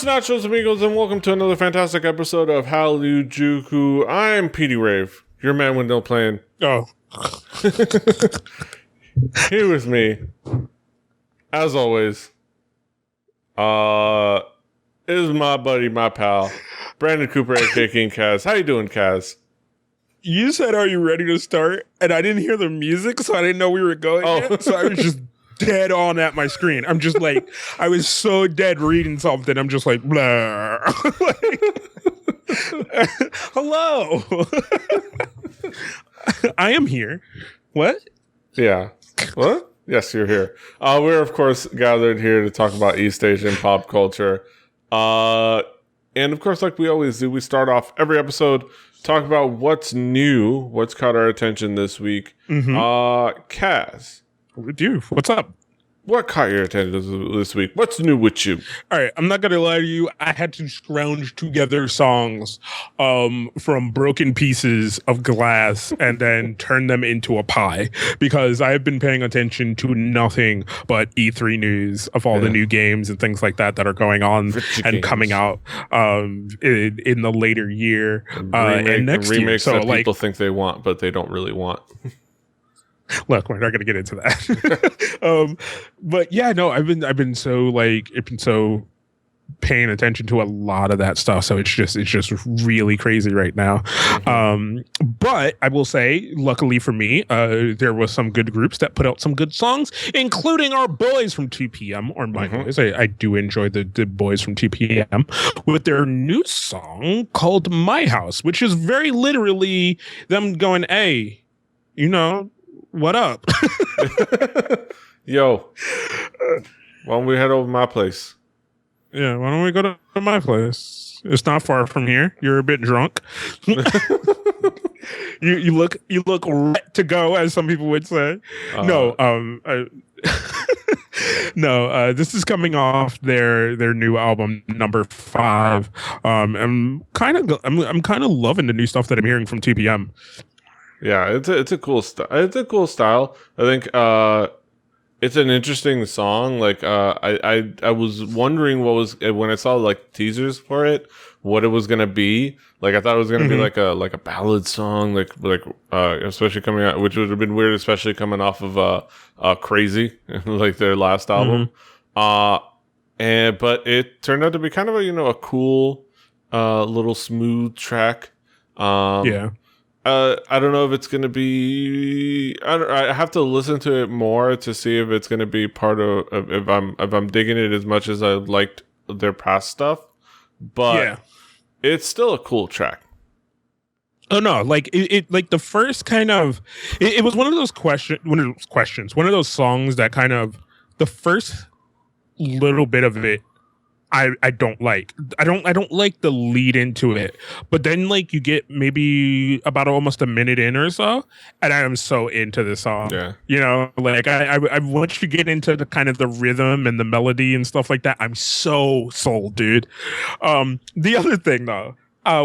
Buenos nachos, amigos, and welcome to another fantastic episode of Hallyujuku. I'm Petey Rave, your man with no plan. Oh. Here with me, as always, is my buddy, my pal, Brandon Cooper, aka King Kaz. How you doing, Kaz? You said, "Are you ready to start?" And I didn't hear the music, so I didn't know we were going yet. So I was just dead on at my screen. I'm just like, I was so dead reading something. I'm just like, blah. Hello. I am here. What? Yeah. What? Yes, you're here. We're, of course, gathered here to talk about East Asian pop culture. And, of course, like we always do, we start off every episode talk about what's new, what's caught our attention this week. Kaz. Dude, what's up? What caught your attention this week? What's new with you? All right, I'm not going to lie to you. I had to scrounge together songs from broken pieces of glass and then turn them into a pie because I have been paying attention to nothing but E3 news of all the new games and things like that are going on and coming out in the later year and next year. So that people think they want, but they don't really want. Look, we're not going to get into that. But yeah, no, I've been so paying attention to a lot of that stuff. So it's just really crazy right now. But I will say, luckily for me, there was some good groups that put out some good songs, including our boys from 2PM, or my boys. I do enjoy the boys from 2PM with their new song called My House, which is very literally them going, hey, you know, what up? Yo, why don't we head over to my place? Yeah, why don't we go to my place? It's not far from here. You're a bit drunk. you look right to go, as some people would say. No, this is coming off their new album number 5. I'm kind of loving the new stuff that I'm hearing from 2PM. Yeah, it's a cool It's a cool style. I think it's an interesting song. Like I was wondering what was when I saw like teasers for it, what it was gonna be. Like I thought it was gonna be like a ballad song, like especially coming out, which would have been weird, especially coming off of Crazy, like their last album. But it turned out to be kind of a cool little smooth track. I don't know if it's going to be. I have to listen to it more to see if it's going to be part of if I'm digging it as much as I liked their past stuff. But it's still a cool track. Oh no! Like it like the first kind of it was one of those one of those songs that kind of the first little bit of it. I don't like. I don't like the lead into it. But then like you get maybe about almost a minute in or so, and I am so into the song. Yeah. You know, like I once you get into the kind of the rhythm and the melody and stuff like that, I'm so sold, dude. The other thing though,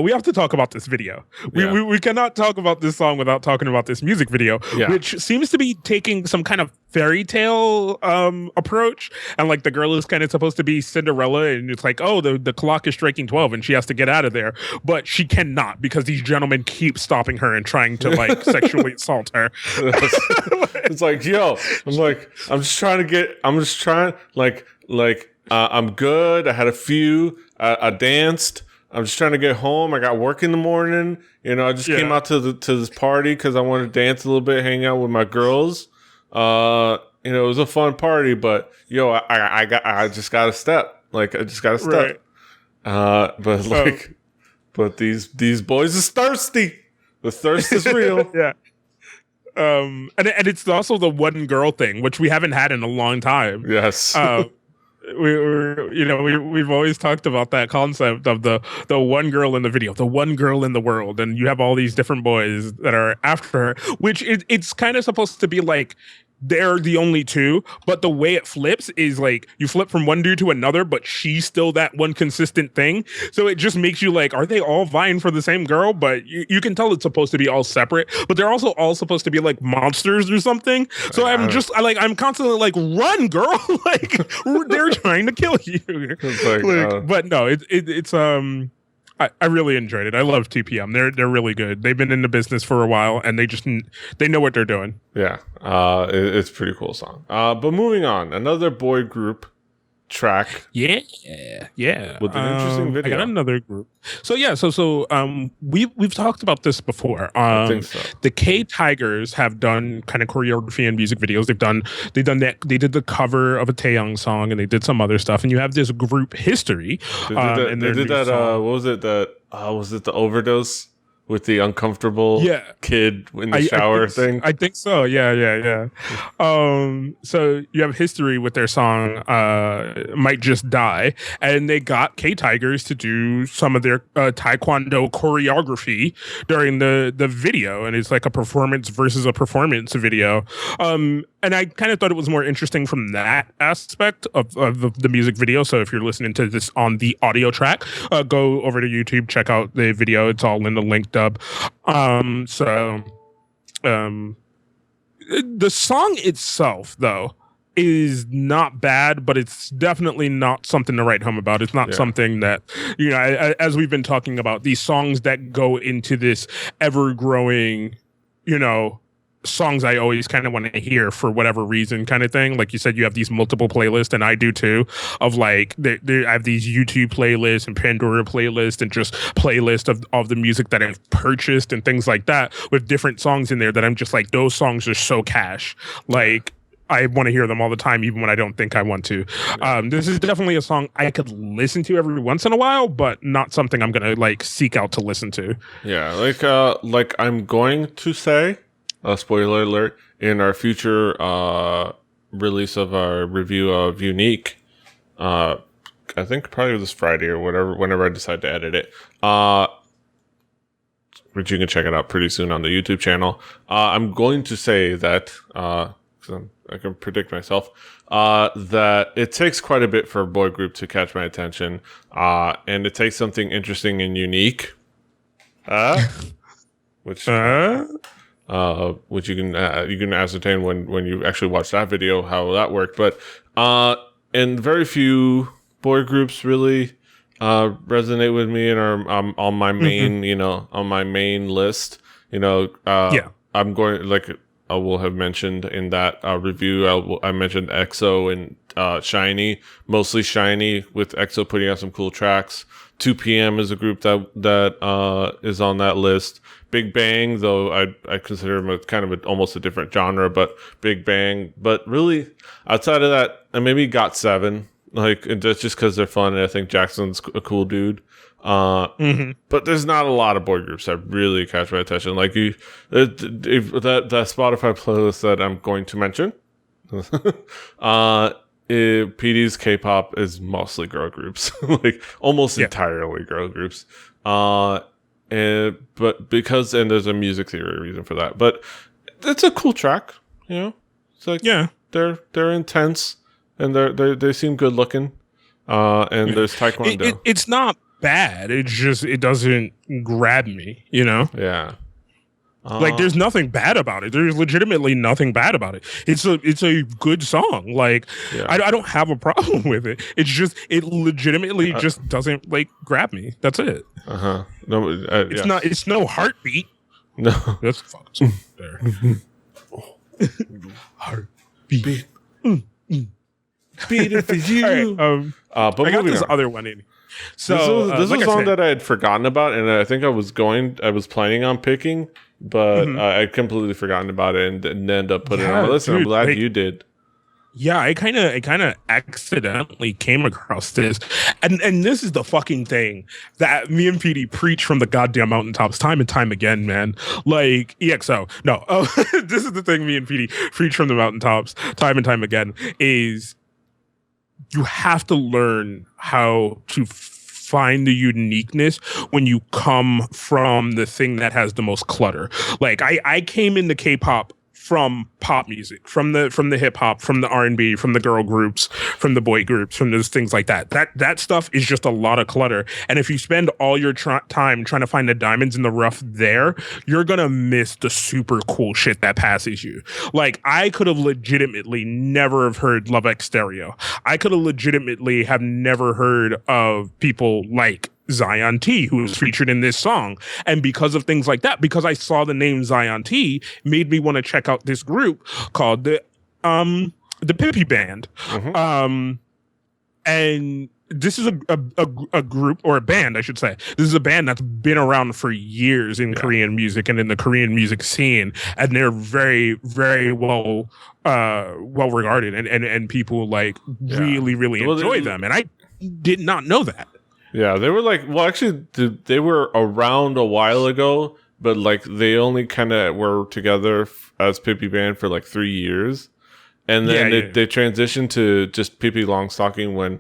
we have to talk about this video. We cannot talk about this song without talking about this music video, which seems to be taking some kind of fairy tale approach. And like the girl is kind of supposed to be Cinderella, and it's like, oh, the clock is striking 12 and she has to get out of there. But she cannot because these gentlemen keep stopping her and trying to like sexually assault her. It's like, yo, I'm good. I had a few. I danced. I'm just trying to get home. I got work in the morning. You know, I just came out to this party because I wanted to dance a little bit, hang out with my girls. It was a fun party, but yo, I just got to step. Like I just got to step. Right. But these boys is thirsty. The thirst is real. Yeah. And it's also the one girl thing, which we haven't had in a long time. Yes. We've always talked about that concept of the one girl in the video, the one girl in the world, and you have all these different boys that are after her, which it's kind of supposed to be like they're the only two, but the way it flips is like you flip from one dude to another, but she's still that one consistent thing. So it just makes you like, are they all vying for the same girl? But you can tell it's supposed to be all separate, but they're also all supposed to be like monsters or something. So I'm constantly like, run, girl! Like they're trying to kill you. But no, it's I really enjoyed it. I love 2PM. They're really good. They've been in the business for a while, and they know what they're doing. Yeah, it's a pretty cool song. But moving on, another boy group track. Yeah. With an interesting video. I got another group. So we've talked about this before. I think so. The K Tigers have done kind of choreography and music videos. They've done that. They did the cover of a Taeyong song, and they did some other stuff. And you have this group History. They did that. What was it? Was it the overdose with the uncomfortable kid in the shower thing? I think so. Yeah. So you have History with their song Might Just Die, and they got K Tigers to do some of their taekwondo choreography during the video, and it's like a performance versus a performance video. And I kind of thought it was more interesting from that aspect of the music video. So if you're listening to this on the audio track, go over to YouTube, check out the video. It's all in the link dub. The song itself, though, is not bad, but it's definitely not something to write home about. It's not something that, as we've been talking about, these songs that go into this ever-growing, songs I always kind of want to hear for whatever reason kind of thing. Like you said, you have these multiple playlists, and I do too, of like, I have these YouTube playlists and Pandora playlists and just playlists of the music that I've purchased and things like that with different songs in there that I'm just like, those songs are so cash. Like, I want to hear them all the time, even when I don't think I want to. This is definitely a song I could listen to every once in a while, but not something I'm going to like seek out to listen to. Yeah. Like I'm going to say, spoiler alert, in our future release of our review of Unique, I think probably this Friday or whenever I decide to edit it, which you can check it out pretty soon on the YouTube channel. I'm going to say that, I can predict myself, that it takes quite a bit for a boy group to catch my attention, and it takes something interesting and unique, which you can ascertain when you actually watch that video how that worked. But and very few boy groups really resonate with me and are on my main on my main list. I'm going, like I will have mentioned in that review, I mentioned EXO and Shiny, mostly Shiny, with EXO putting out some cool tracks. 2PM is a group that is on that list. BigBang, though I consider them kind of almost a different genre, but BigBang. But really, outside of that, and maybe GOT7, like that's just because they're fun, and I think Jackson's a cool dude. But there's not a lot of boy groups that really catch my attention. Like that Spotify playlist that I'm going to mention, PD's K-pop is mostly girl groups, like almost entirely girl groups. But because there's a music theory reason for that. But it's a cool track, It's like they're intense and they seem good looking. And there's taekwondo. It's not bad. It's just it doesn't grab me, Yeah. Like there's nothing bad about it. There's legitimately nothing bad about it. It's a good song. Like I don't have a problem with it. It's just it legitimately just doesn't like grab me. That's it. No, it's not. It's no Heartbeat. No, that's fucking there. Heartbeat. Beat it for you. Right, but I got this other one in. So this was a song that I had forgotten about, and I think I was planning on picking, but I completely forgotten about it and didn't end up putting it on my list. And I'm glad you did. Yeah, I kind of accidentally came across this, and this is the fucking thing that me and PD preach from the goddamn mountaintops time and time again, man. Like EXO, no, this is the thing me and PD preach from the mountaintops time and time again is you have to learn how to find the uniqueness when you come from the thing that has the most clutter. Like I came into K-pop from pop music, from the hip hop, from the R&B, from the girl groups, from the boy groups, from those things like that. That stuff is just a lot of clutter. And if you spend all your time trying to find the diamonds in the rough there, you're gonna miss the super cool shit that passes you. Like, I could have legitimately never have heard Love X Stereo. I could have legitimately have never heard of people like Zion T, who was featured in this song. And because of things like that, because I saw the name Zion T, made me want to check out this group called the Pippi Band. And this is a group, or a band, I should say. This is a band that's been around for years in Korean music and in the Korean music scene, and they're very, very well regarded, and people like really enjoy them. And I did not know that. Yeah, they were like, well, actually, they were around a while ago, but like they only kind of were together as Pippi Band for like 3 years, and then they transitioned to just Pippi Longstocking when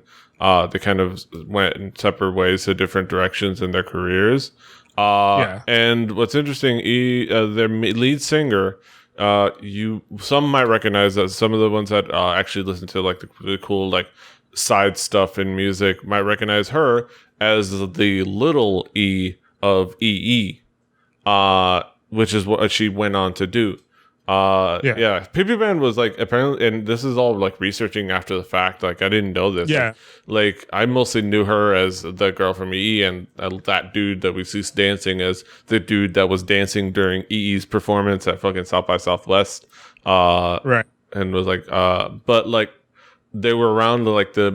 they kind of went in separate ways to different directions in their careers. And what's interesting, their lead singer, some might recognize that some of the ones that actually listen to like the really cool like side stuff in music might recognize her as the little E of EE, which is what she went on to do. Pippi Band was like, apparently, and this is all like researching after the fact, like I didn't know this. Like I mostly knew her as the girl from EE, and that dude that we see dancing as the dude that was dancing during EE's performance at fucking South by Southwest. And was like, but like they were around like the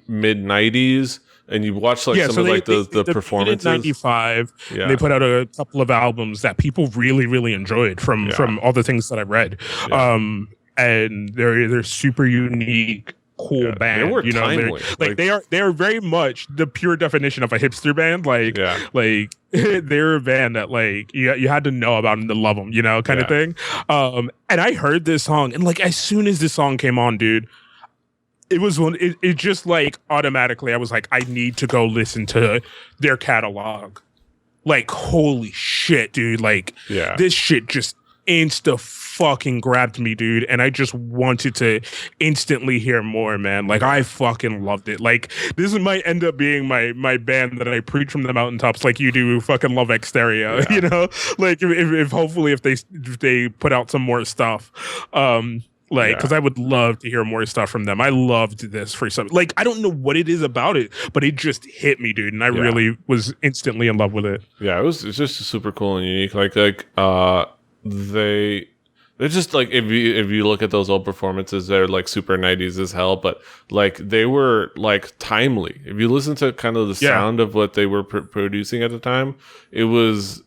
mid 90s. And you watch like some of like the performances. In 95, they put out a couple of albums that people really enjoyed from all the things that I read. And they're super unique, cool band. They were timely. They are very much the pure definition of a hipster band. Like they're a band that like you had to know about them to love them, kind of thing. And I heard this song, and like as soon as this song came on, dude, it was one. It just like automatically, I was like, I need to go listen to their catalog. Like, holy shit, dude! Like, this shit just insta fucking grabbed me, dude, and I just wanted to instantly hear more, man. Like, I fucking loved it. Like, this might end up being my band that I preach from the mountaintops, like you do. Fucking Love X Stereo, Like, if hopefully if they put out some more stuff. Because I would love to hear more stuff from them. I loved this for some. Like, I don't know what it is about it, but it just hit me, dude, and I really was instantly in love with it. Yeah, it's just super cool and unique. Like they're just like if you look at those old performances, they're like super 90s as hell, but like they were like timely. If you listen to kind of the sound of what they were producing at the time, it was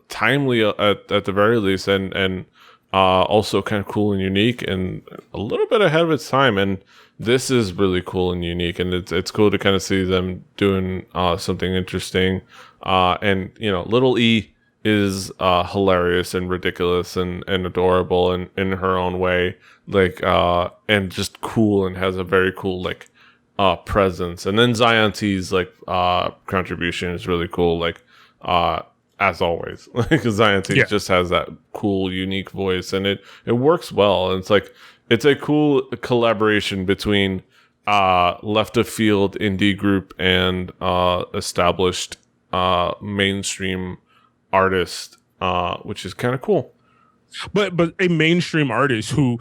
timely at the very least, and also kind of cool and unique and a little bit ahead of its time. And this is really cool and unique, and it's cool to kind of see them doing something interesting. And Little E is hilarious and ridiculous and adorable in her own way, like and just cool, and has a very cool like presence. And then Zion T's like contribution is really cool, like as always, like Zion T just has that cool, unique voice, and it works well. And it's like it's a cool collaboration between left of field indie group and established mainstream artist, which is kind of cool. But a mainstream artist who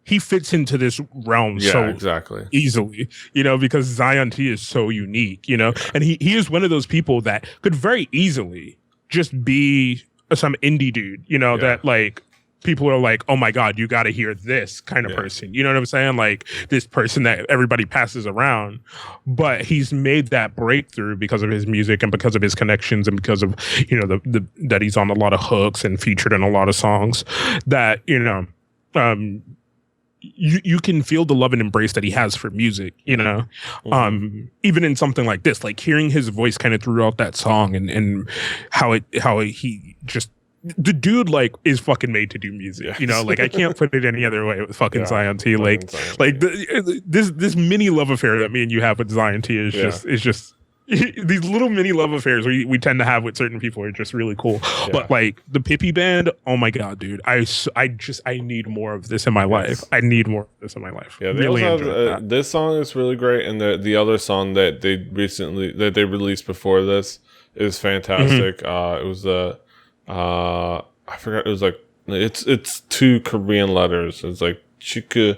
he fits into this realm exactly easily, because Zion T is so unique, and he is one of those people that could very easily just be some indie dude, that like people are like, oh my God, you got to hear this kind of person. You know what I'm saying? Like this person that everybody passes around, but he's made that breakthrough because of his music and because of his connections and because of, that he's on a lot of hooks and featured in a lot of songs that, you can feel the love and embrace that he has for music, even in something like this, like hearing his voice kind of throughout that song and how he just, the dude like is fucking made to do music, like I can't put it any other way with fucking Zion T. Like this mini love affair that me and you have with Zion T is just these little mini love affairs we tend to have with certain people are just really cool. Yeah. But like the Pippi band, oh my god, dude, I need more of this in my life. I need more of this in my life. Yeah, they Really also enjoyed have, this song is really great, and the other song that they released before this is fantastic. It was I forgot, it was like it's two Korean letters. It's like Chiku.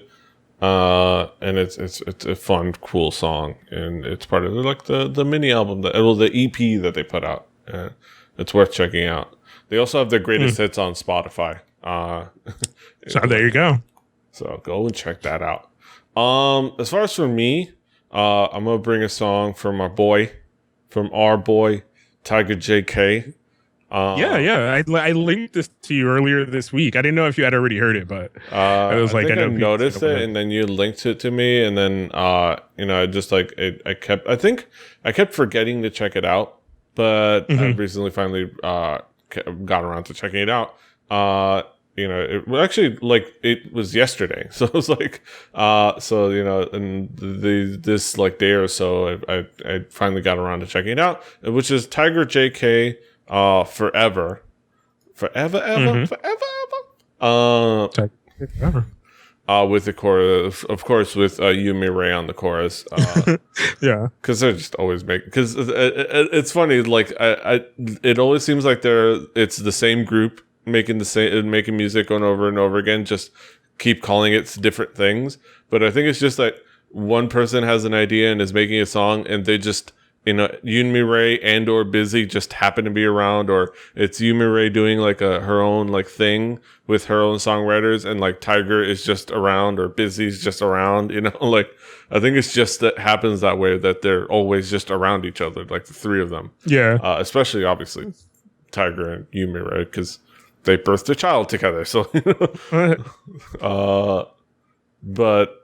And it's a fun, cool song, and it's part of like the mini album the EP that they put out. It's worth checking out. They also have their greatest hits on Spotify. So there you go. So go and check that out. As far as for me, I'm gonna bring a song from our boy, Tiger JK. Yeah. I linked this to you earlier this week. I didn't know if you had already heard it, but I was like, I know noticed it, and then you linked it to me, and then I just like I kept forgetting to check it out, but I recently finally got around to checking it out. It actually like it was yesterday, so it was like in this like day or so, I finally got around to checking it out, which is Tiger JK. Forever. With the chorus, of course, with Yumi Ray on the chorus. Yeah, because they're just always making. Because it's funny, like it always seems like it's the same group making music over and over again. Just keep calling it different things, but I think it's just that one person has an idea and is making a song, and they just. Yumi Ray and or Busy just happen to be around, or it's Yumi Ray doing like her own like thing with her own songwriters, and like Tiger is just around, or Busy's just around, like I think it's just that happens that way, that they're always just around each other, like the three of them. Yeah. Especially obviously Tiger and Yumi Ray, because they birthed a child together. So, but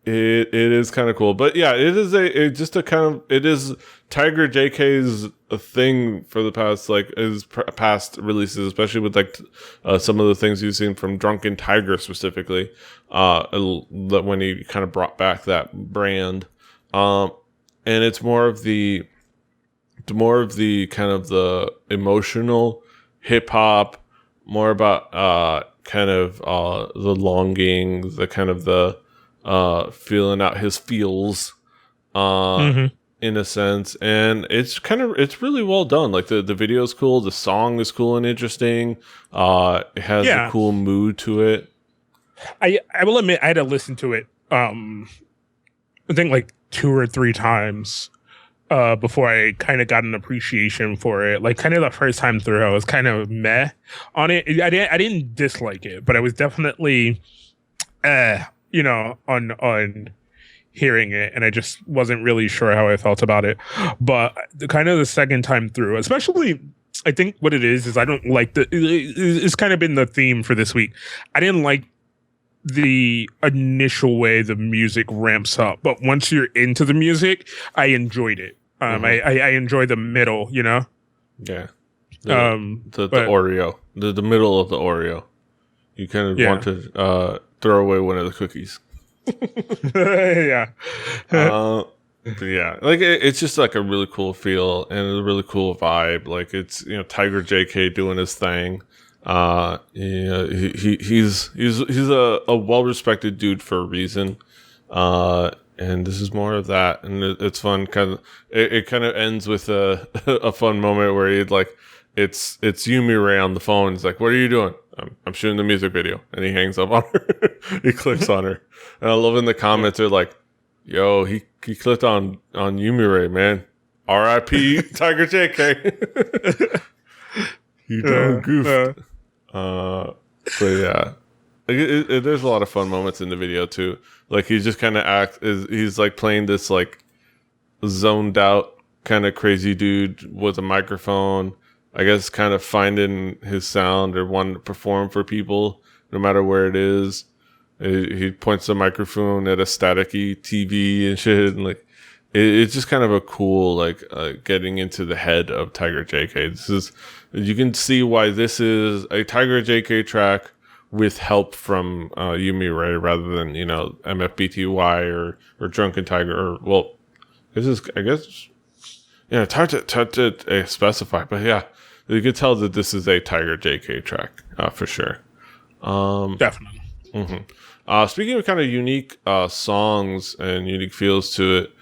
it is kind of cool. But yeah, it is it is Tiger JK's thing for the past, like his past releases, especially with like some of the things you've seen from Drunken Tiger specifically, when he kind of brought back that brand, and it's more of the kind of the emotional hip hop, more about the longing, the kind of the feeling out his feels, in a sense, and it's really well done. Like the video is cool, the song is cool and interesting. It has a cool mood to it. I will admit I had to listen to it. I think like 2 or 3 times before I kind of got an appreciation for it. Like kind of the first time through, I was kind of meh on it. I didn't dislike it, but I was definitely on hearing it, and I just wasn't really sure how I felt about it. But the second time through, especially, I think what it is I don't like it's kind of been the theme for this week. I didn't like the initial way the music ramps up, but once you're into the music, I enjoyed it. I enjoy the middle, Yeah. The Oreo, the middle of the Oreo. You kind of want to throw away one of the cookies. Yeah. But yeah, like it's just like a really cool feel and a really cool vibe. Like it's Tiger JK doing his thing. He's a well respected dude for a reason. And this is more of that, and it's fun. It kind of ends with a fun moment where it's Yumi Ray on the phone. He's like, "What are you doing?" I'm shooting the music video, and he hangs up on her. He clicks on her, and I love in the comments they're like, "Yo, he clicked on Yumi Ray, man. R.I.P. Tiger JK." You done goofed. But yeah, there's a lot of fun moments in the video too. Like he just kind of he's like playing this like zoned out kind of crazy dude with a microphone. I guess kind of finding his sound or wanting to perform for people, no matter where it is. He points the microphone at a staticky TV and shit, and like it's just kind of a cool like getting into the head of Tiger JK. You can see why this is a Tiger JK track with help from Yumi Ray rather than MFBTY or Drunken Tiger, or well, I guess Yeah, it's hard to specify, but yeah, you can tell that this is a Tiger JK track for sure. Definitely. Speaking of kind of unique songs and unique feels to it,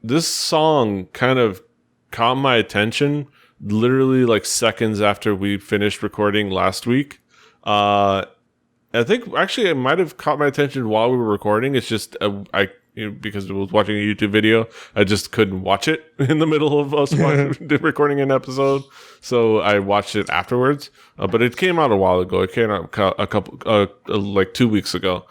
this song kind of caught my attention literally like seconds after we finished recording last week. I think actually it might have caught my attention while we were recording. It's just because I was watching a YouTube video, I just couldn't watch it in the middle of us recording an episode, so I watched it afterwards. But it came out a while ago. It came out a couple like 2 weeks ago.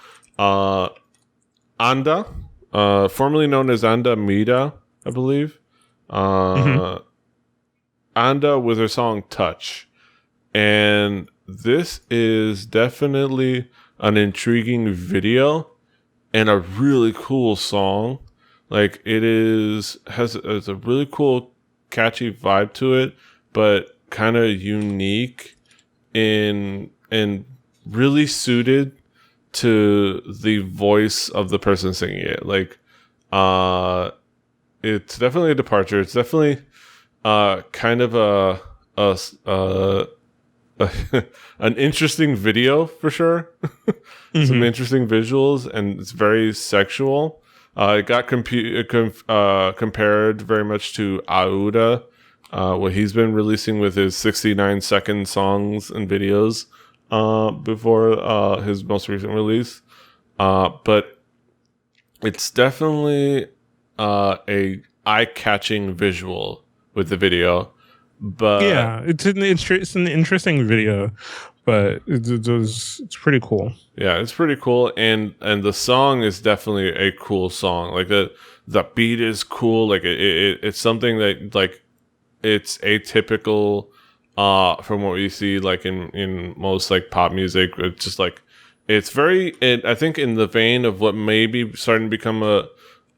Anda, formerly known as Anda Mida, I believe. Anda with her song "Touch," and this is definitely an intriguing video and a really cool song. Like has a really cool, catchy vibe to it, but kind of unique and really suited to the voice of the person singing it. Like, it's definitely a departure. It's definitely kind of an interesting video for sure. Some interesting visuals, and it's very sexual. It got compared very much to Auda, what he's been releasing with his 69-second songs and videos before his most recent release. But it's definitely a eye-catching visual with the video. But yeah, it's an interesting video, but it's pretty cool. Yeah, it's pretty cool, and the song is definitely a cool song. Like the beat is cool. Like it's something that like it's atypical from what you see like in most like pop music. It's just like it's very. I think in the vein of what may be starting to become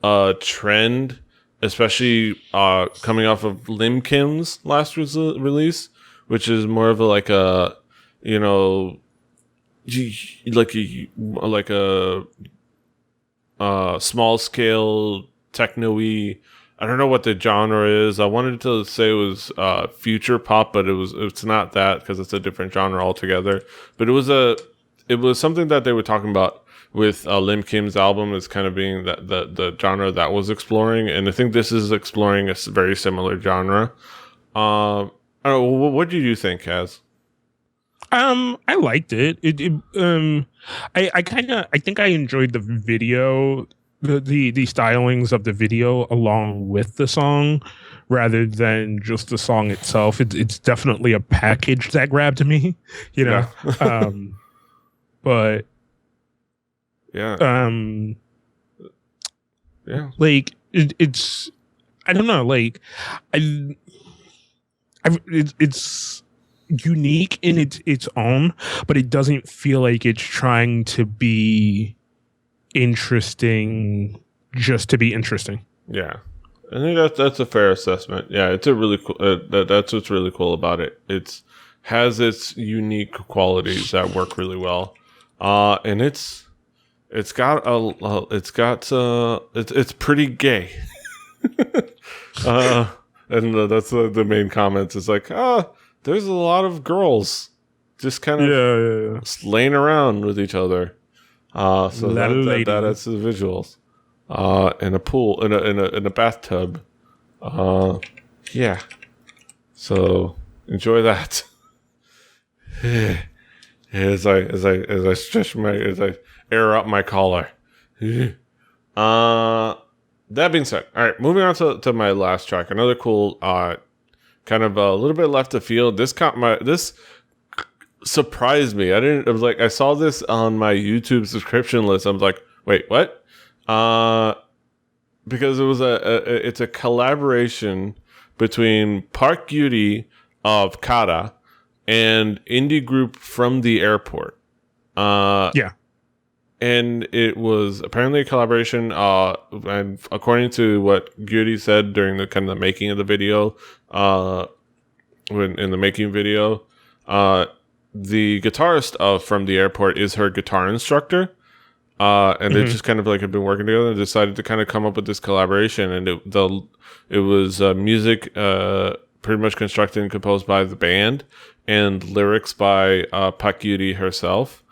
a trend, especially coming off of Lim Kim's last release, which is more of a like a like a small scale techno-y. I don't know what the genre is. I wanted to say it was future pop, but it's not that because it's a different genre altogether. But it was something that they were talking about with Lim Kim's album as kind of being the genre that was exploring, and I think this is exploring a very similar genre. I don't know, what did you think, Kaz? I liked it. I think I enjoyed the video, the stylings of the video along with the song, rather than just the song itself. It's definitely a package that grabbed me, Yeah. But yeah, like it's I don't know, like it's unique in its own, but it doesn't feel like it's trying to be interesting just to be interesting. Yeah, I think that's a fair assessment. Yeah, it's a really cool. That's what's really cool about it. It's has its unique qualities that work really well, and it's pretty gay. And that's the main comments. It's like, there's a lot of girls just kind of laying around with each other. So that's the visuals. In a pool, in a bathtub. Yeah. So enjoy that. as I stretch as I air out my collar. That being said, all right, moving on to my last track. Another cool, kind of a little bit left of field. This surprised me. I saw this on my YouTube subscription list. I was like, wait, what? Because it's a collaboration between Park Gyu-ri of Kara and indie group From the Airport. And it was apparently a collaboration, and according to what Gyu-ri said during the kind of the making of the video, in the making video, the guitarist of From the Airport is her guitar instructor. And they just kind of like have been working together and decided to kind of come up with this collaboration. And it was music pretty much constructed and composed by the band and lyrics by Pak Gyu-ri herself.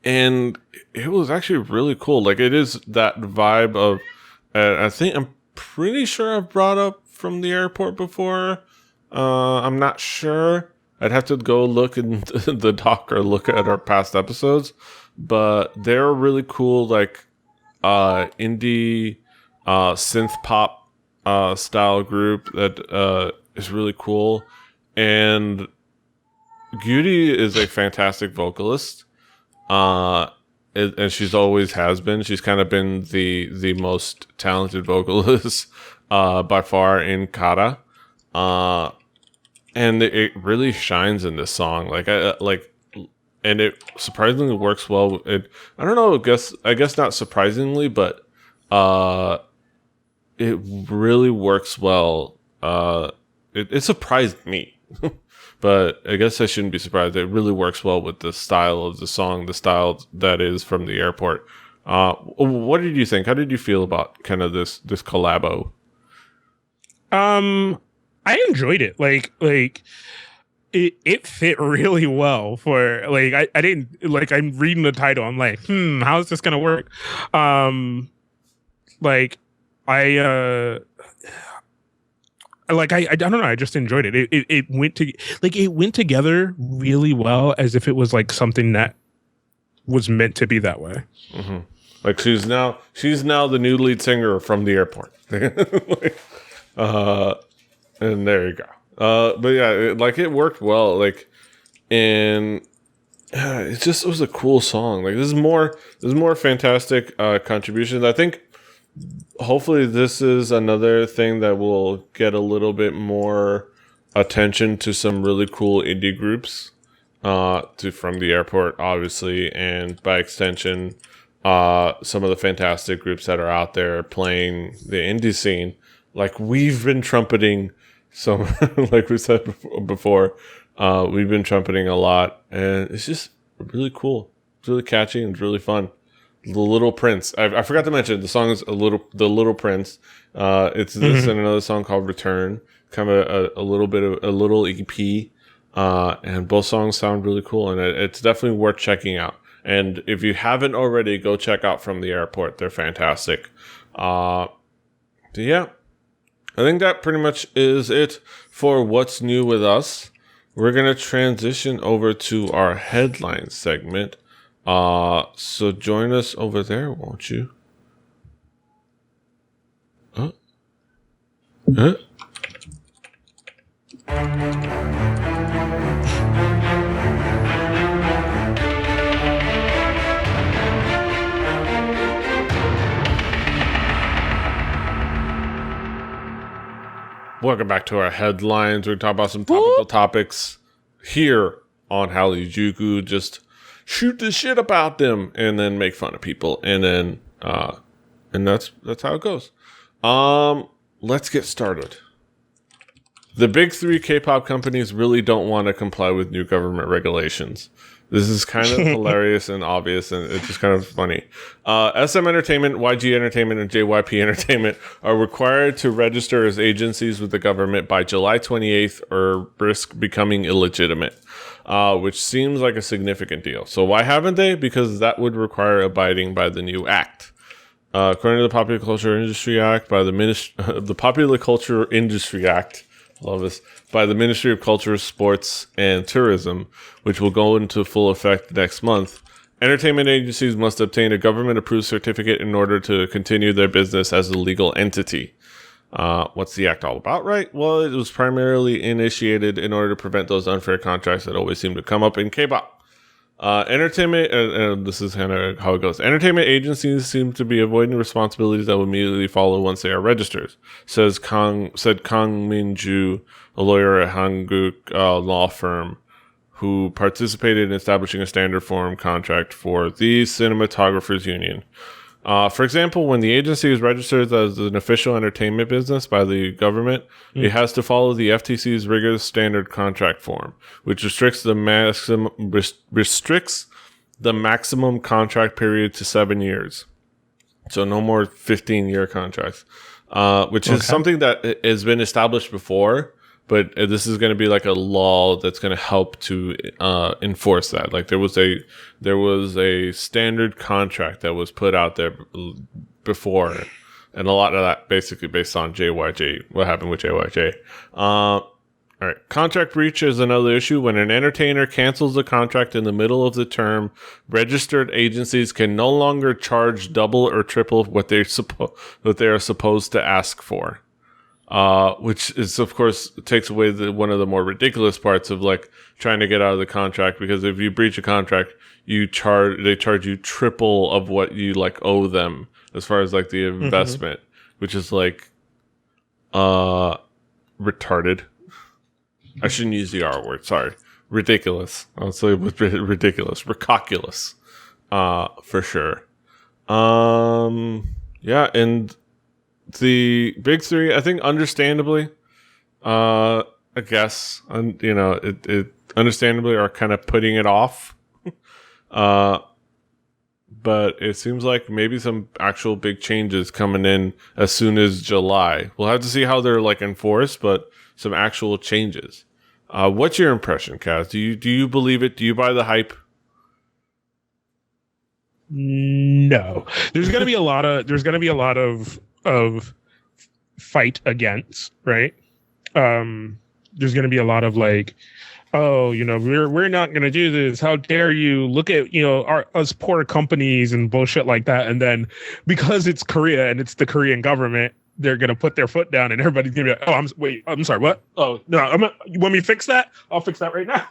And it was actually really cool. Like it is that vibe of, I'm pretty sure I've brought up From the Airport before. I'm not sure. I'd have to go look in the doc or look at our past episodes, but they're a really cool, like, indie, synth pop, style group that, is really cool. And Gyu-ri is a fantastic vocalist. And she's always has been. She's kind of been the most talented vocalist, by far in Kara. And it really shines in this song. And it surprisingly works well. I don't know. I guess not surprisingly, but it really works well. It surprised me, but I guess I shouldn't be surprised. It really works well with the style of the song, the style that is From the Airport. What did you think? How did you feel about kind of this collabo? I enjoyed it. Like it fit really well for like I didn't like I'm reading the title. I'm like, how is this gonna work? Like I don't know. I just enjoyed it. It went together really well, as if it was like something that was meant to be that way. Mm-hmm. Like she's now the new lead singer from the Airport. And there you go. But yeah, it worked well. Like, and it was a cool song. Like this is more fantastic contributions. I think hopefully this is another thing that will get a little bit more attention to some really cool indie groups. From the Airport, obviously, and by extension, some of the fantastic groups that are out there playing the indie scene. Like we've been trumpeting some, like we said before, we've been trumpeting a lot, and it's just really cool. It's really catchy and it's really fun. The Little Prince. I forgot to mention the song is The Little Prince. It's this and another song called Return. Kind of a little EP. And both songs sound really cool, and it's definitely worth checking out. And if you haven't already, go check out From the Airport. They're fantastic. Yeah. I think that pretty much is it for what's new with us. We're going to transition over to our headline segment. So join us over there, won't you? Welcome back to our headlines. We're going to talk about some topical topics here on Hallyujuku. Just shoot the shit about them and then make fun of people. And then, and that's how it goes. Let's get started. The big three K-pop companies really don't want to comply with new government regulations. This is kind of hilarious and obvious, and it's just kind of funny. SM Entertainment, YG Entertainment, and JYP Entertainment are required to register as agencies with the government by July 28th or risk becoming illegitimate, which seems like a significant deal. So why haven't they? Because that would require abiding by the new act. According to the Popular Culture Industry Act, by the Popular Culture Industry Act, love this, by the Ministry of Culture, Sports, and Tourism, which will go into full effect next month, entertainment agencies must obtain a government-approved certificate in order to continue their business as a legal entity. What's the act all about, right? Well, it was primarily initiated in order to prevent those unfair contracts that always seem to come up in K-pop. Entertainment, and this is kind of how it goes. Entertainment agencies seem to be avoiding responsibilities that will immediately follow once they are registered, said Kang Min-ju, a lawyer at Hanguk law firm, who participated in establishing a standard form contract for the Cinematographers Union. For example, when the agency is registered as an official entertainment business by the government, it has to follow the FTC's rigorous standard contract form, which restricts the the maximum contract period to 7 years. So no more 15-year contracts, which is something that has been established before, but this is going to be like a law that's going to help to enforce that. Like there was a standard contract that was put out there before, and a lot of that basically based on JYJ, what happened with JYJ. All right. Contract breach is another issue. When an entertainer cancels the contract in the middle of the term, registered agencies can no longer charge double or triple what they are supposed to ask for. Which is, of course, takes away one of the more ridiculous parts of like trying to get out of the contract, because if you breach a contract, they charge you triple of what you like owe them as far as like the investment, which is like retarded. I shouldn't use the R word. Sorry. Ridiculous. I'll say ridiculous. Ridiculous. For sure. Yeah, and the big three, I think understandably, I guess, it understandably are kind of putting it off. But it seems like maybe some actual big changes coming in as soon as July. We'll have to see how they're like enforced, but some actual changes. What's your impression, Kaz? Do you believe it? Do you buy the hype? No. There's going to be a lot of fight against, right? There's going to be a lot of like, oh, we're not going to do this. How dare you? Look at, us poor companies and bullshit like that. And then because it's Korea and it's the Korean government, they're going to put their foot down and everybody's going to be like, I'm sorry, what? Oh, no, you want me to fix that? I'll fix that right now.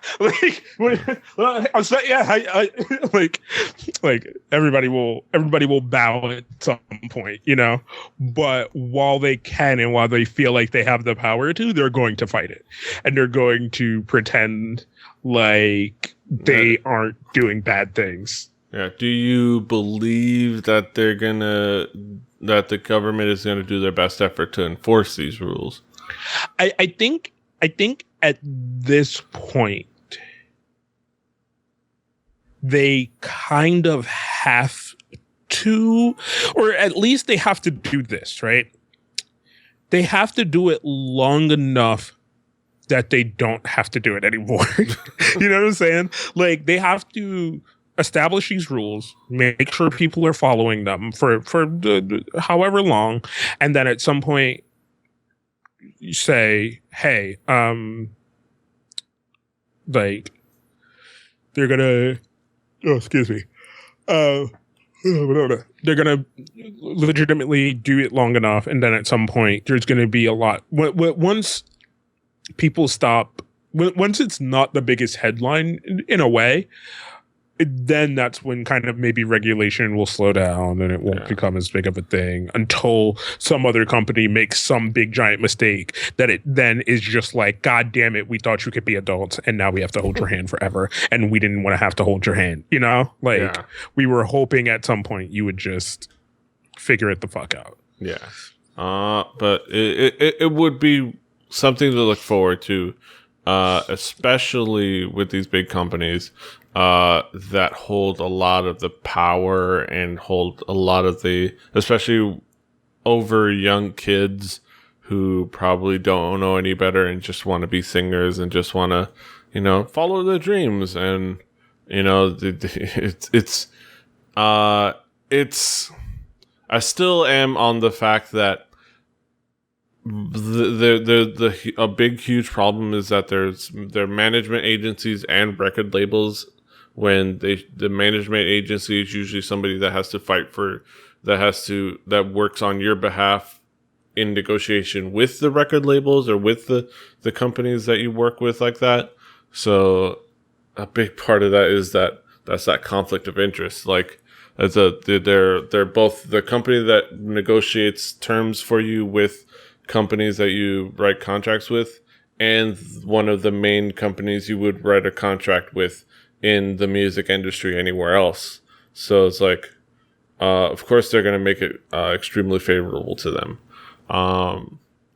Like everybody will bow at some point, but while they can and while they feel like they have the power to, they're going to fight it, and they're going to pretend like they aren't doing bad things. Yeah. Do you believe that that the government is going to do their best effort to enforce these rules? I think at this point they kind of have to, or at least they have to do this, right? They have to do it long enough that they don't have to do it anymore. You know what I'm saying? Like they have to establish these rules, make sure people are following them for however long, and then at some point you say, hey, like they're gonna they're gonna legitimately do it long enough, and then at some point there's gonna be a lot once people stop, once it's not the biggest headline in a way, then that's when kind of maybe regulation will slow down and it won't become as big of a thing until some other company makes some big giant mistake that it then is just like, God damn it, we thought you could be adults and now we have to hold your hand forever, and we didn't want to have to hold your hand, we were hoping at some point you would just figure it the fuck out. Yeah. But it would be something to look forward to, especially with these big companies that hold a lot of the power and hold a lot of the, especially over young kids who probably don't know any better and just want to be singers and just want to, follow their dreams. And, it's I still am on the fact that a big huge problem is that there are management agencies and record labels. When the management agency is usually somebody that has to fight that works on your behalf in negotiation with the record labels or with the companies that you work with like that. So a big part of that is that's that conflict of interest. Like they're both the company that negotiates terms for you with companies that you write contracts with, and one of the main companies you would write a contract with in the music industry anywhere else. So it's like, of course they're going to make it extremely favorable to them.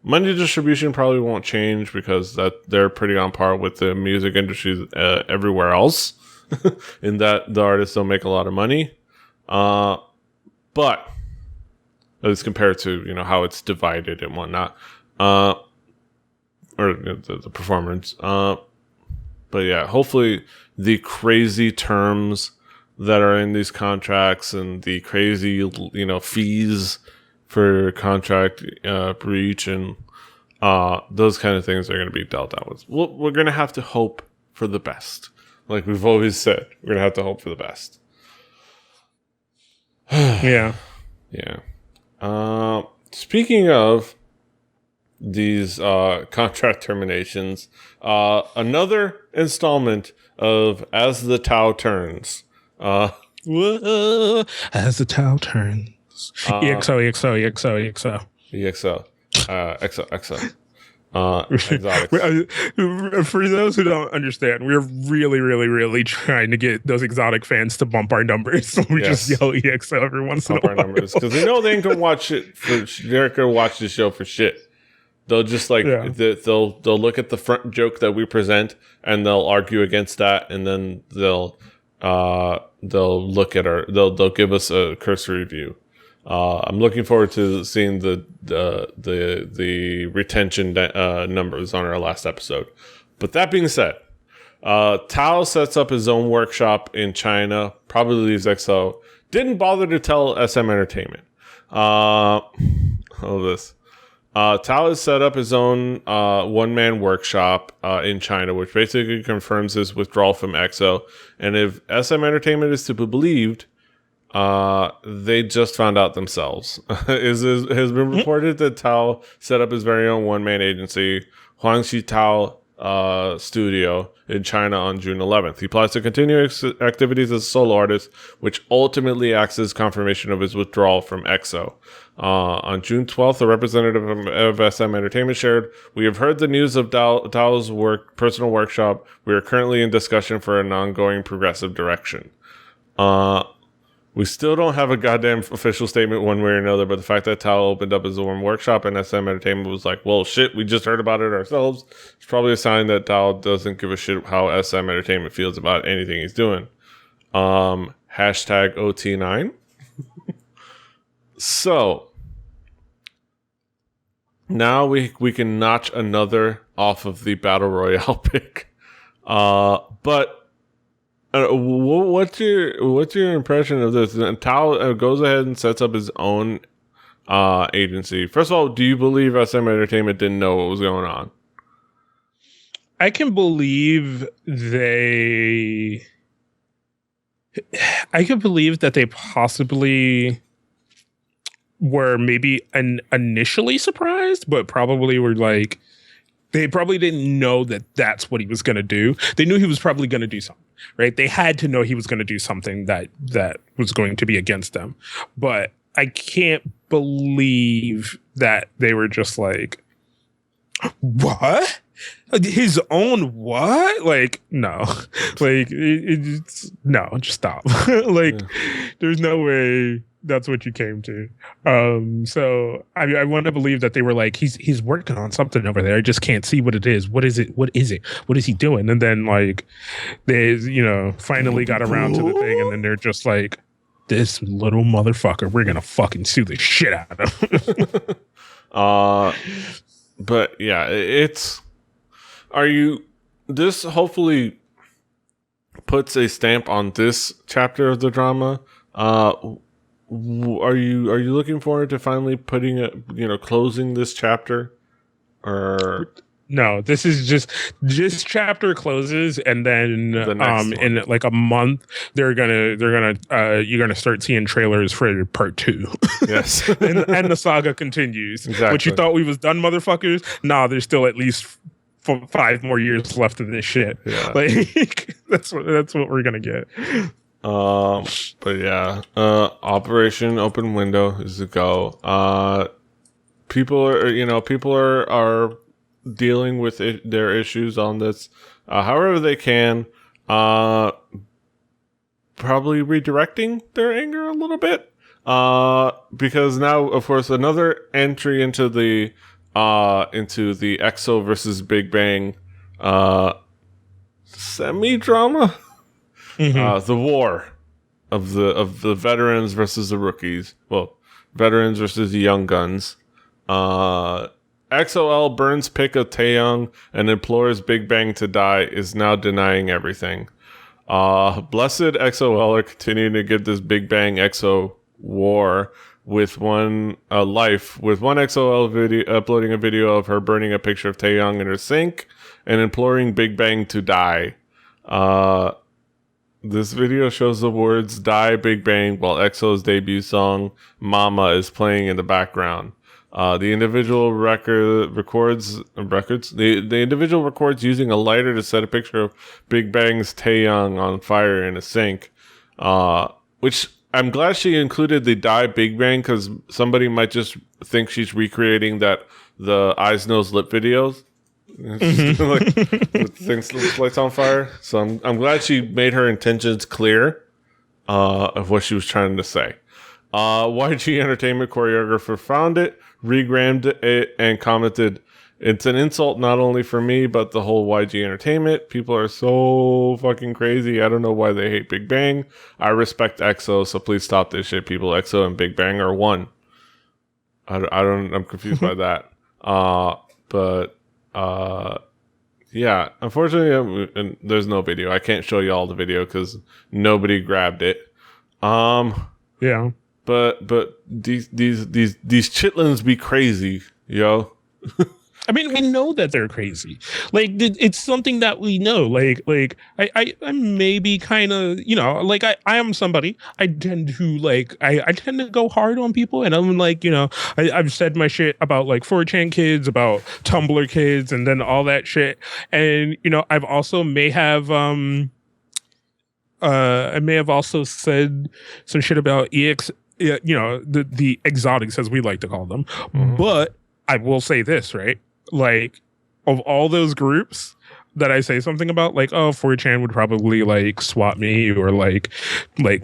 Money distribution probably won't change because that they're pretty on par with the music industry everywhere else. in that the artists don't make a lot of money. But at least compared to how it's divided and whatnot, or the performance. But yeah, hopefully the crazy terms that are in these contracts and the crazy fees for contract breach and those kind of things are going to be dealt out with. We're going to have to hope for the best, like we've always said. We're going to have to hope for the best. Yeah. Speaking of these contract terminations, another installment of As the Tao Turns. Whoa, as the towel turns. EXO, EXO, EXO, EXO. EXO. EXO. Exotics. For those who don't understand, we're really, really, really trying to get those exotic fans to bump our numbers. So we just yell EXO every once in a while. Numbers because they know they ain't gonna watch it they're gonna watch the show for shit. They'll just they'll look at the front joke that we present and they'll argue against that, and then they'll look at they'll give us a cursory view. I'm looking forward to seeing the retention numbers on our last episode. But that being said, Tao sets up his own workshop in China, probably leaves EXO. Didn't bother to tell SM Entertainment. All this. Tao has set up his own one-man workshop in China, which basically confirms his withdrawal from EXO. And if SM Entertainment is to be believed, they just found out themselves. It has been reported that Tao set up his very own one-man agency, Huangxi Tao Studio, in China on June 11th. He plans to continue activities as a solo artist, which ultimately acts as confirmation of his withdrawal from EXO. On June 12th, a representative of SM Entertainment shared, "We have heard the news of Tao's personal workshop. We are currently in discussion for an ongoing progressive direction." We still don't have a goddamn official statement one way or another, but the fact that Tao opened up his own workshop and SM Entertainment was like, well, shit, we just heard about it ourselves. It's probably a sign that Tao doesn't give a shit how SM Entertainment feels about anything he's doing. Hashtag OT9. So, now we can notch another off of the Battle Royale pick. But what's your impression of this? Tao goes ahead and sets up his own agency. First of all, do you believe SM Entertainment didn't know what was going on? I can believe that they possibly were maybe initially surprised, but probably were like, they probably didn't know that that's what he was going to do. They knew he was probably going to do something, right? They had to know he was going to do something that was going to be against them. But I can't believe that they were just like, what? His own what? Like, no. Like, no, just stop. Like, there's no way that's what you came to. So I want to believe that they were like, he's working on something over there. I just can't see what it is. What is it? What is it? What is he doing? And then like they, finally got around to the thing, and then they're just like, this little motherfucker, we're gonna fucking sue the shit out of him. But yeah, this hopefully puts a stamp on this chapter of the drama. Are you looking forward to finally closing this chapter? Or no, this is just this chapter closes, and then in like a month you're gonna start seeing trailers for part 2. Yes. and the saga continues. Exactly. What you thought we was done, motherfuckers? Nah, there's still at least 5 more years left of this shit. Yeah. Like that's what we're gonna get. But yeah, Operation Open Window is a go. People are dealing with their issues on this, however they can. Probably redirecting their anger a little bit. Because now, of course, another entry into the EXO versus Big Bang semi-drama. Mm-hmm. The war of the veterans versus the rookies. Well, veterans versus the young guns. EXO-L burns pic of Taeyong and implores Big Bang to die, is now denying everything. Blessed EXO-L are continuing to get this Big Bang EXO war with one EXO-L video uploading a video of her burning a picture of Taeyong in her sink and imploring Big Bang to die. This video shows the words "Die Big Bang" while EXO's debut song "Mama" is playing in the background. The individual records using a lighter to set a picture of Big Bang's Taeyong on fire in a sink. Which I'm glad she included the "Die Big Bang" because somebody might just think she's recreating the eyes, nose, lip videos. It's with things lights on fire. So I'm glad she made her intentions clear of what she was trying to say. YG Entertainment choreographer found it, regrammed it, and commented, "It's an insult not only for me, but the whole YG Entertainment. People are so fucking crazy. I don't know why they hate Big Bang. I respect EXO, so please stop this shit, people. EXO and Big Bang are one." I'm confused by that. Yeah, unfortunately, there's no video. I can't show you all the video because nobody grabbed it. Yeah. But these chitlins be crazy, yo. I mean, we know that they're crazy. Like, it's something that we know. Like I maybe kind of, like I am somebody. I tend to I tend to go hard on people, and I'm like, I've said my shit about like 4chan kids, about Tumblr kids, and then all that shit. And I've also I may have also said some shit about the exotics, as we like to call them. Mm-hmm. But I will say this, right? Like, of all those groups that I say something about, like, 4chan would probably like swap me or like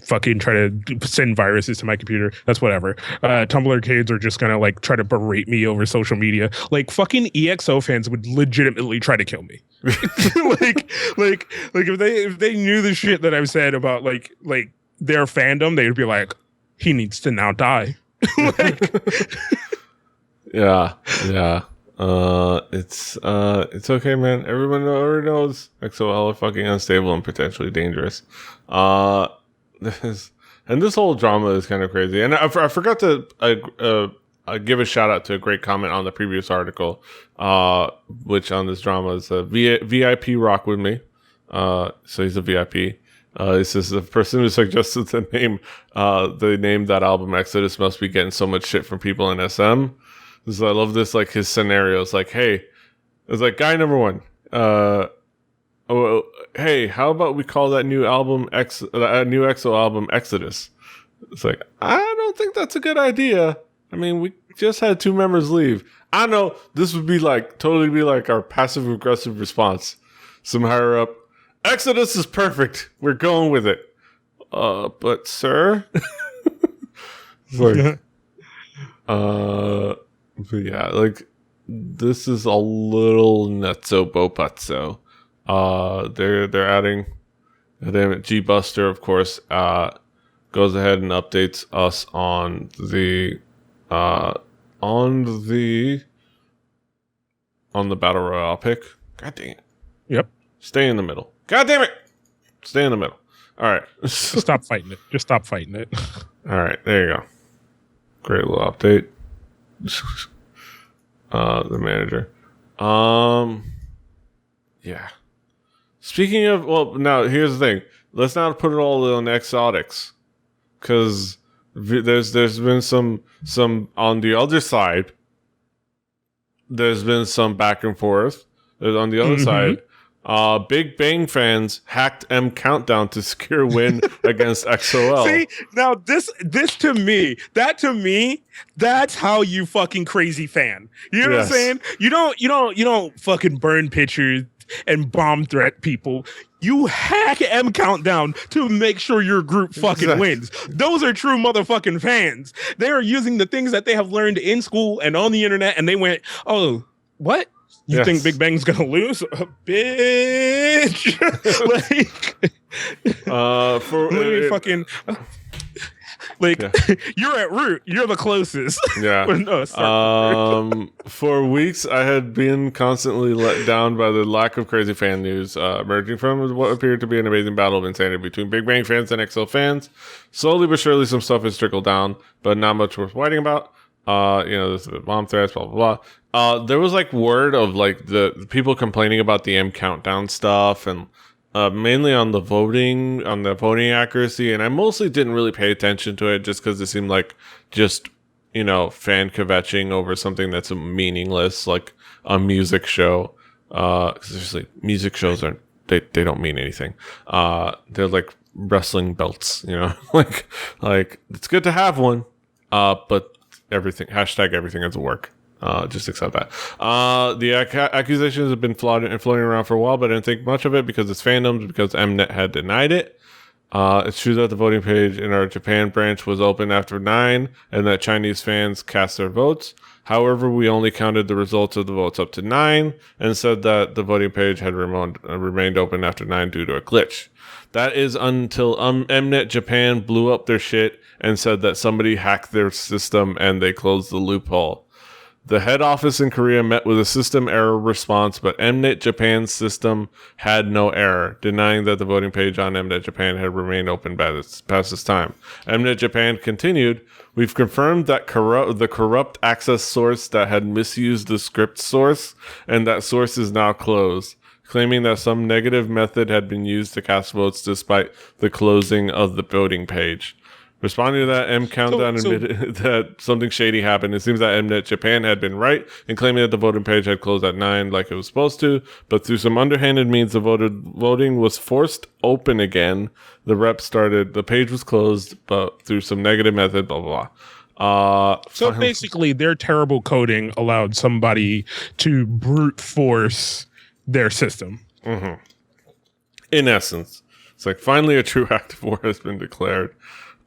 fucking try to send viruses to my computer. That's whatever. Tumblr kids are just gonna like try to berate me over social media. Like, fucking EXO fans would legitimately try to kill me. like if they knew the shit that I've said about like their fandom, they would be like, he needs to now die. Yeah. It's okay, man. Everyone already knows EXO-L are fucking unstable and potentially dangerous. This whole drama is kind of crazy. And I forgot to give a shout out to a great comment on the previous article, which on this drama is VIP rock with me. So he's a VIP. This is the person who suggested the name that album Exodus must be getting so much shit from people in SM. So I love this, like his scenarios. Like, hey, it's like guy number one. Hey, how about we call that new album new EXO album Exodus? It's like, I don't think that's a good idea. I mean, we just had 2 members leave. I know this would be like totally be like our passive aggressive response. Some higher up, Exodus is perfect. We're going with it. But sir, it's like, but yeah, like this is a little nutso boputso. They're adding, damn it, G Buster, of course, goes ahead and updates us on the battle royale pick. God dang it. Yep. Stay in the middle. God damn it. Stay in the middle. All right. Stop fighting it. Just stop fighting it. All right. There you go. Great little update. The manager. Yeah. Speaking of, well, now here's the thing. Let's not put it all on exotics, because there's been some on the other side. There's been some back and forth. There's on the other side. Big Bang fans hacked M Countdown to secure win against EXO-L. See, now this to me, that's how you fucking crazy fan. You know what I'm saying? You don't fucking burn pictures and bomb threat people. You hack M Countdown to make sure your group fucking wins. Those are true motherfucking fans. They are using the things that they have learned in school and on the internet, and they went, oh, what? You think Big Bang's gonna lose? Bitch. For Literally fucking like yeah. you're at root. You're the closest. Yeah. No, start. For weeks, I had been constantly let down by the lack of crazy fan news emerging from what appeared to be an amazing battle of insanity between Big Bang fans and EXO fans. Slowly but surely, some stuff has trickled down, but not much worth writing about. There's the bomb threats, blah blah blah. There was like word of like the people complaining about the M countdown stuff and mainly on the voting accuracy, and I mostly didn't really pay attention to it just because it seemed like just fan kvetching over something that's meaningless, like a music show. Seriously, music shows aren't they don't mean anything. They're like wrestling belts, like it's good to have one, but everything has to work. Just accept that. The accusations have been floating around for a while, but I didn't think much of it because it's fandoms, because Mnet had denied it. It's true that the voting page in our Japan branch was open after 9 and that Chinese fans cast their votes. However, we only counted the results of the votes up to 9 and said that the voting page had remained open after 9 due to a glitch. That is until Mnet Japan blew up their shit and said that somebody hacked their system and they closed the loophole. The head office in Korea met with a system error response, but Mnet Japan's system had no error, denying that the voting page on Mnet Japan had remained open past this time. Mnet Japan continued, "We've confirmed that the corrupt access source that had misused the script source, and that source is now closed," claiming that some negative method had been used to cast votes despite the closing of the voting page. Responding to that, M Countdown admitted that something shady happened. It seems that Mnet Japan had been right in claiming that the voting page had closed at 9 like it was supposed to, but through some underhanded means, the voting was forced open again. The page was closed, but through some negative method, blah, blah, blah. So basically, their terrible coding allowed somebody to brute force their system. Mm-hmm. In essence, it's like finally a true act of war has been declared.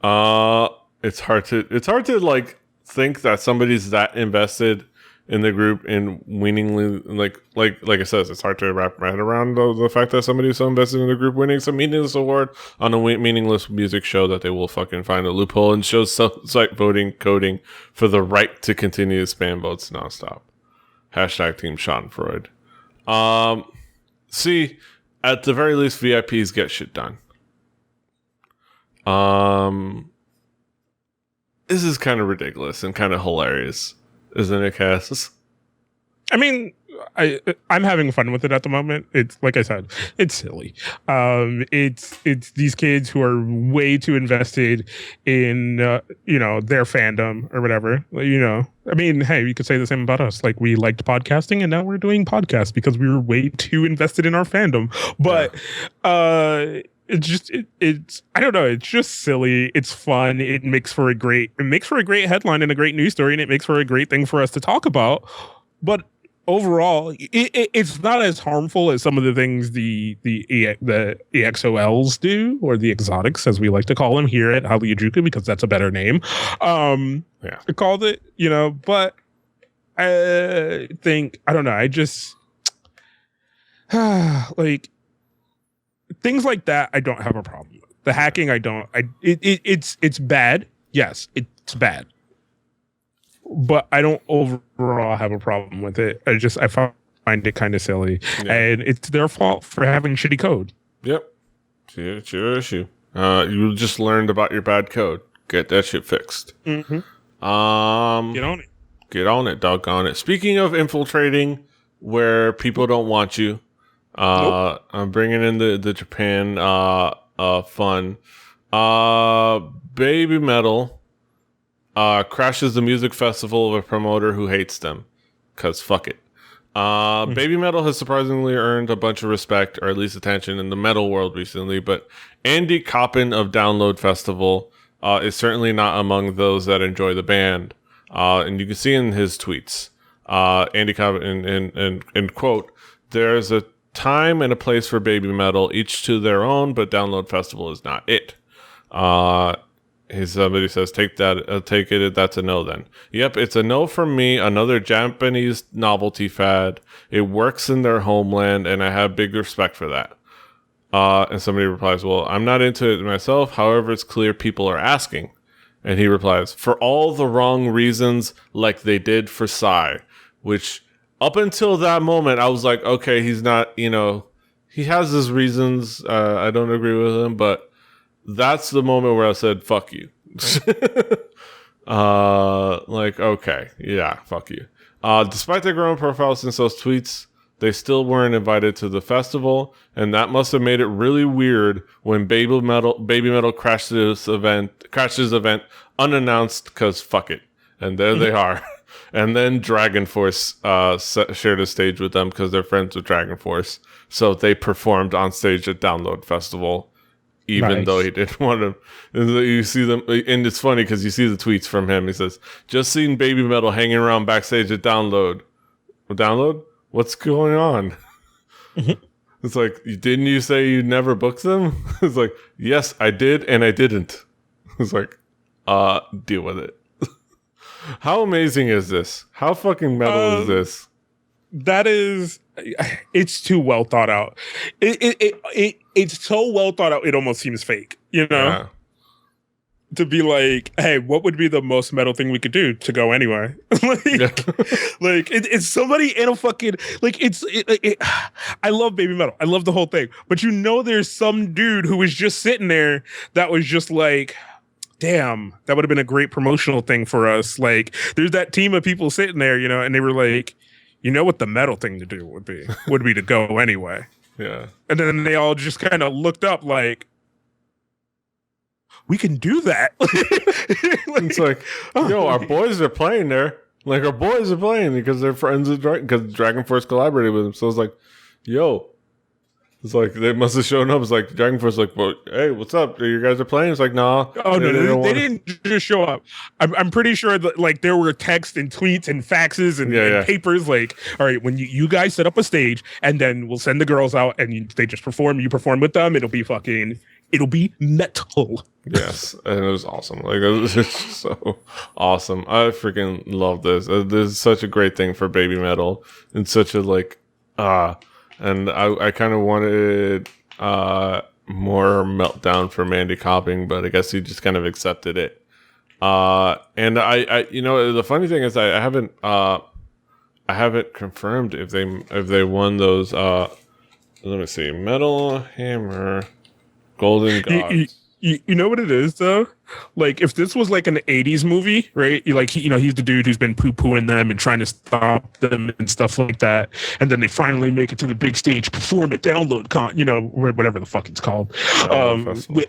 It's hard to like think that somebody's that invested in the group and winningly like I said, it's hard to wrap my head around the fact that somebody's so invested in the group winning some meaningless award on a meaningless music show that they will fucking find a loophole and show site voting coding for the right to continue to spam votes nonstop. # Team Schadenfreude. See, at the very least, VIPs get shit done. This is kind of ridiculous and kind of hilarious, isn't it, Cass? I mean, I'm having fun with it at the moment. It's like I said, it's silly. It's these kids who are way too invested in their fandom or whatever. I mean, hey, you could say the same about us. Like, we liked podcasting and now we're doing podcasts because we were way too invested in our fandom. But it's I don't know, it's just silly, it's fun, it makes for a great headline and a great news story, and it makes for a great thing for us to talk about. But overall, it's not as harmful as some of the things the EXO-Ls do, or the exotics as we like to call them here at Hallyujuku, because that's a better name. I called it, but I think, I don't know, I just like things like that, I don't have a problem with. The hacking, I don't. It's bad. Yes, it's bad. But I don't overall have a problem with it. I find it kind of silly, and it's their fault for having shitty code. Yep, it's your issue. You just learned about your bad code. Get that shit fixed. Mm-hmm. Get on it, doggone it. Speaking of infiltrating where people don't want you. Nope. I'm bringing in the Japan fun. Babymetal crashes the music festival of a promoter who hates them, cause fuck it. Babymetal has surprisingly earned a bunch of respect, or at least attention, in the metal world recently, but Andy Coppin of Download Festival is certainly not among those that enjoy the band. And you can see in his tweets, Andy Coppin, in quote, "There's a time and a place for Babymetal, each to their own, but Download Festival is not it." Somebody says, take it, that's a no then. Yep, it's a no from me, another Japanese novelty fad. It works in their homeland, and I have big respect for that. And somebody replies, well, I'm not into it myself. However, it's clear people are asking. And he replies, for all the wrong reasons, like they did for Psy, which up until that moment, I was like, okay, he's not, he has his reasons. I don't agree with him, but that's the moment where I said, fuck you. Like, okay, yeah, fuck you. Despite their growing profile since those tweets, they still weren't invited to the festival, and that must have made it really weird when Babymetal crashed his event unannounced because fuck it, and there they are. And then Dragon Force shared a stage with them because they're friends with Dragon Force, so they performed on stage at Download Festival, even though he didn't want to. You see them, and it's funny because you see the tweets from him. He says, "Just seen Babymetal hanging around backstage at Download. Download? What's going on?" It's like, didn't you say you never booked them? It's like, yes, I did, and I didn't. It's like, deal with it. How amazing is this? How fucking metal is this? That is, it's too well thought out. It's so well thought out, it almost seems fake, Yeah. To be like, hey, what would be the most metal thing we could do to go anyway? It's somebody in a fucking, I love Babymetal. I love the whole thing. But there's some dude who was just sitting there that was just like, damn, that would have been a great promotional thing for us. Like, there's that team of people sitting there, and they were like, what the metal thing to do would be to go anyway. Yeah. And then they all just kind of looked up like, we can do that. It's like, yo, our boys are playing there. Like, our boys are playing because they're friends with because Dragon Force collaborated with them. So it's like, yo. It's like, they must have shown up. It's like, Dragon Force like, well, hey, what's up? You guys are playing? It's like, nah. Oh, no, they didn't just show up. I'm pretty sure that, there were texts and tweets and faxes and papers. Like, all right, when you guys set up a stage, and then we'll send the girls out, and they just perform. You perform with them. It'll be metal. Yes, and it was awesome. Like, it was just so awesome. I freaking love this. This is such a great thing for Babymetal, and such a and I kind of wanted more meltdown from Mandy Copping, but I guess he just kind of accepted it. And I the funny thing is I haven't confirmed if they won those. Let me see, Metal Hammer, Golden Gods. You know what it is though? Like, if this was like an 80s movie, right? He's the dude who's been poo-pooing them and trying to stop them and stuff like that. And then they finally make it to the big stage, perform at Download whatever the fuck it's called.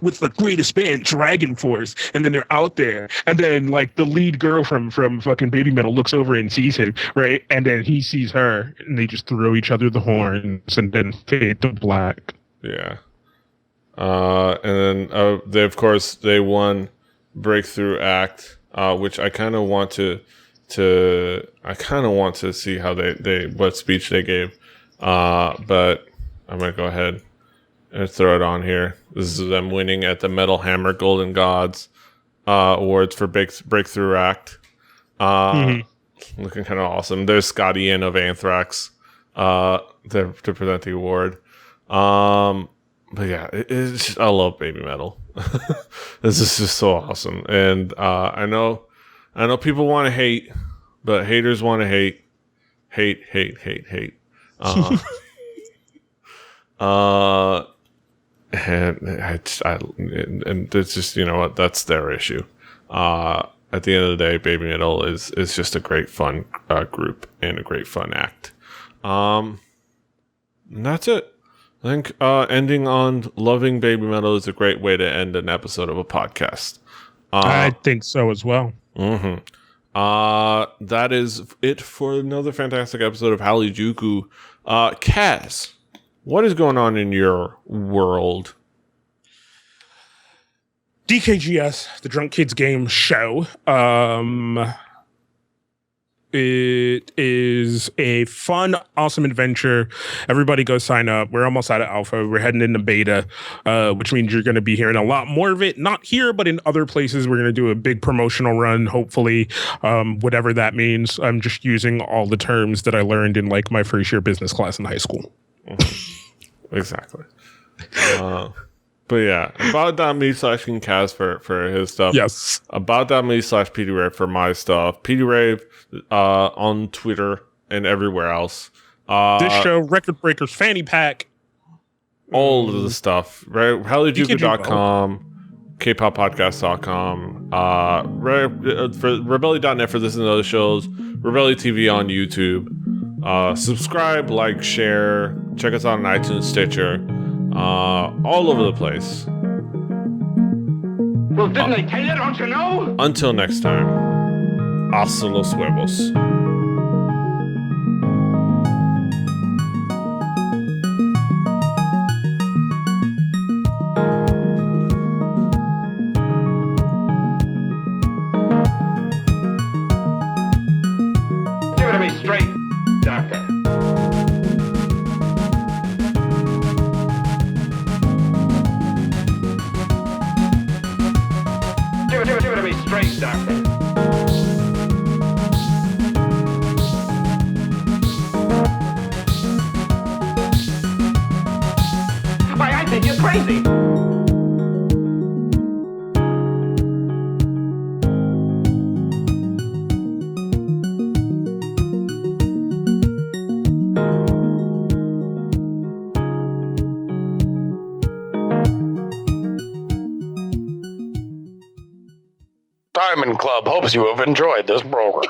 With the greatest band, Dragon Force. And then they're out there. And then like the lead girl from fucking Babymetal looks over and sees him, right? And then he sees her, and they just throw each other the horns and then fade to black. Yeah. And then they won Breakthrough Act, which I kind of want to see how they what speech they gave. But I'm gonna go ahead and throw it on here. This is them winning at the Metal Hammer Golden Gods awards for Breakthrough Act. Looking kind of awesome. There's Scott Ian of Anthrax to present the award. But yeah, I love Babymetal. This is just so awesome, and I know people want to hate, but haters want to hate. And it's just, what, that's their issue. At the end of the day, Babymetal is just a great fun group and a great fun act. And that's it. I think ending on loving Babymetal is a great way to end an episode of a podcast. I think so as well. Mm-hmm. That is it for another fantastic episode of Hallyujuku. Kaz, what is going on in your world? DKGS, the Drunk Kids Game Show. It is a fun, awesome adventure. Everybody go sign up. We're almost out of alpha. We're heading into beta, which means you're going to be hearing a lot more of it. Not here, but in other places. We're going to do a big promotional run, hopefully, whatever that means. I'm just using all the terms that I learned in like my first year business class in high school. Exactly. But yeah, about.me/King/Kaz for his stuff. Yes. About.me/PDRave for my stuff. PDRave on Twitter and everywhere else. This show, Record Breakers Fanny Pack. All of the stuff, right? Hallyujuku.com, kpoppodcast.com, for rebelly.net for this and other shows, Rebelly TV on YouTube. Subscribe, like, share, check us out on iTunes, Stitcher, all over the place. Well, didn't they tell you, don't you know? Until next time, hasta los huevos. Give it to me straight, Doctor. Give it to me straight, Doctor. Why, I think you're crazy. Diamond Club hopes you have enjoyed this program.